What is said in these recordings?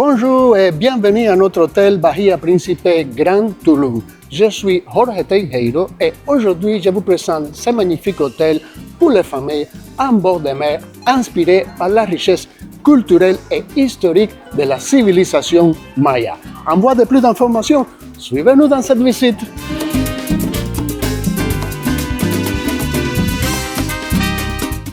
Bonjour et bienvenue à notre hôtel Bahia Principe Grand Tulum. Je suis Jorge Teijeiro et aujourd'hui je vous présente ce magnifique hôtel pour les familles en bord de mer inspiré par la richesse culturelle et historique de la civilisation maya. En voie de plus d'informations, suivez-nous dans cette visite.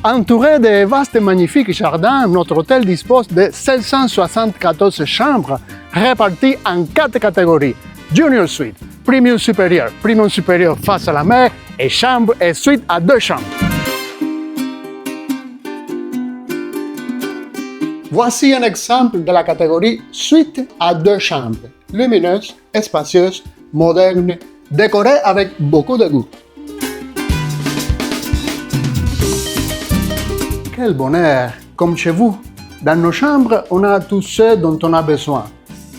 Entouré de vastes et magnifiques jardins, notre hôtel dispose de 774 chambres réparties en 4 catégories. Junior Suite, Premium Supérieur face à la mer et chambre et suite à 2 chambres. Voici un exemple de la catégorie Suite à 2 chambres, lumineuse, spacieuse, moderne, décorée avec beaucoup de goût. Quel bonheur, comme chez vous. Dans nos chambres, on a tout ce dont on a besoin.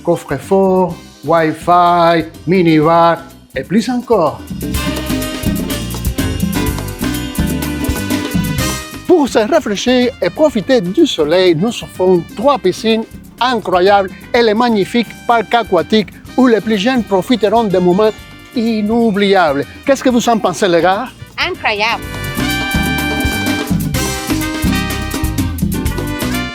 Coffre-fort, Wi-Fi, minibar et plus encore. Pour se rafraîchir et profiter du soleil, nous offrons 3 piscines incroyables et les magnifiques parcs aquatiques où les plus jeunes profiteront de moments inoubliables. Qu'est-ce que vous en pensez, les gars? Incroyable!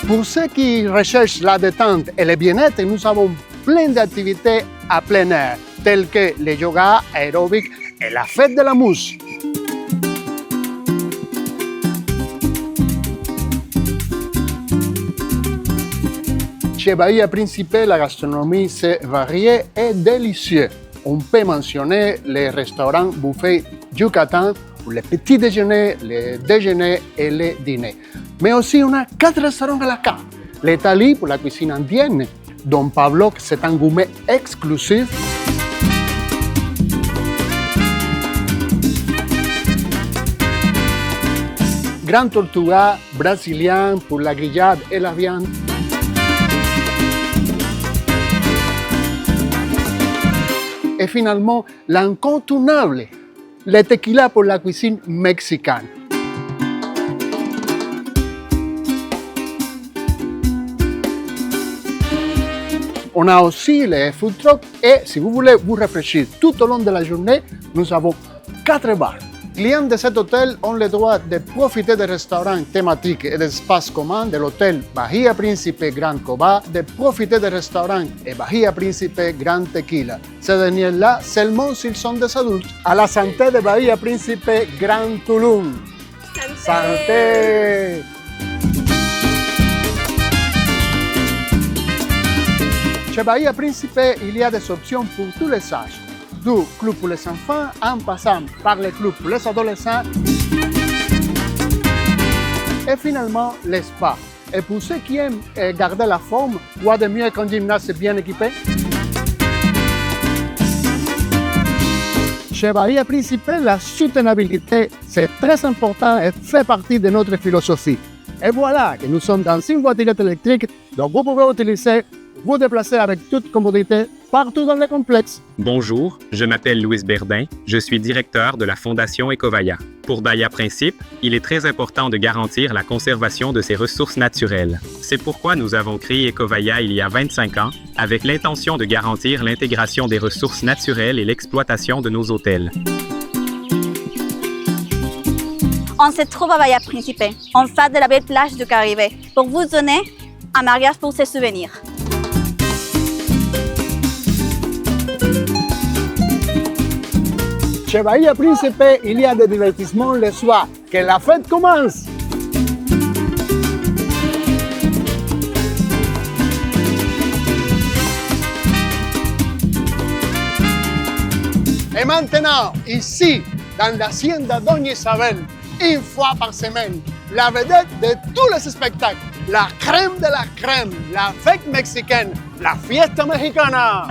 Pour ceux qui recherchent la détente et le bien-être, nous avons plein d'activités à plein air, telles que le yoga aérobique et la fête de la mousse. Chez Bahia Principe, la gastronomie c'est variée et délicieuse. On peut mentionner les restaurants buffet Yucatan pour les petits déjeuners, les déjeuners et les dîners. Mais aussi on a 4 restaurants à la carte. L'Italie pour la cuisine indienne, Don Pablo c'est un gourmet exclusif. Grand Tortuga brésilien pour la grillade et la viande. Et finalement, l'incontournable, le tequila pour la cuisine mexicaine. On a aussi les food trucks et si vous voulez vous rafraîchir tout au long de la journée, nous avons 4 bars. Clients de cet hôtel ont le droit de profiter des restaurants thématiques et des espaces communs de l'hôtel Bahia Principe Grand Coba, de profiter des restaurants et Bahia Principe Grand Tequila. Ces derniers-là seulement s'ils sont des adultes. À la santé de Bahia Principe Grand Tulum. Santé! Chez Bahia Principe, il y a des options pour tous les âges. Du club pour les enfants, en passant par le club pour les adolescents. Et finalement, les spas. Et pour ceux qui aiment garder la forme, quoi de mieux qu'un gymnase bien équipé? Chez Bahia Principe, la soutenabilité, c'est très important et fait partie de notre philosophie. Et voilà que nous sommes dans une voiture électrique, donc vous pouvez utiliser vous déplacer avec toute commodité partout dans le complexe. Bonjour, je m'appelle Louis Berdin, je suis directeur de la Fondation Ecovaya. Pour Bahia Principe, il est très important de garantir la conservation de ses ressources naturelles. C'est pourquoi nous avons créé Ecovaya il y a 25 ans, avec l'intention de garantir l'intégration des ressources naturelles et l'exploitation de nos hôtels. On se trouve à Bahia Principe, en face de la belle plage du Caribe, pour vous donner un mariage pour ses souvenirs. Chez Bahia Principe, il y a des divertissements le soir. Que la fête commence! Et maintenant, ici, dans l'hacienda Doña Isabel, une fois par semaine, la vedette de tous les spectacles, la crème de la crème, la fête mexicaine, la fiesta mexicana.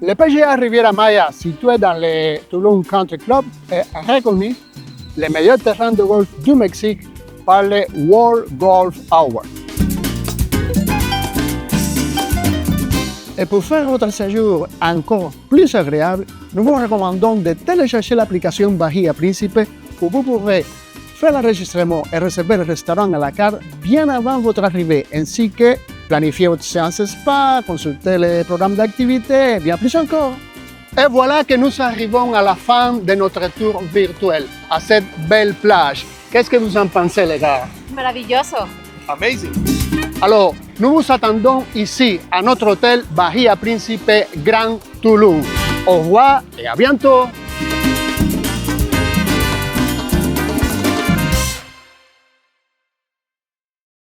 Le PGA Riviera Maya, situé dans le Tulum Country Club, est reconnu le meilleur terrain de golf du Mexique par le World Golf Award. Et pour faire votre séjour encore plus agréable, nous vous recommandons de télécharger l'application Bahia Principe où vous pourrez faire l'enregistrement et réserver le restaurant à la carte bien avant votre arrivée, ainsi que planifier votre séance spa, consulter les programmes d'activité et bien plus encore. Et voilà que nous arrivons à la fin de notre tour virtuel, à cette belle plage. Qu'est-ce que vous en pensez, les gars? Maravilloso. Amazing. Alors, nous vous attendons ici, à notre hôtel Bahia Principe Grand Tulum. Au revoir et à bientôt.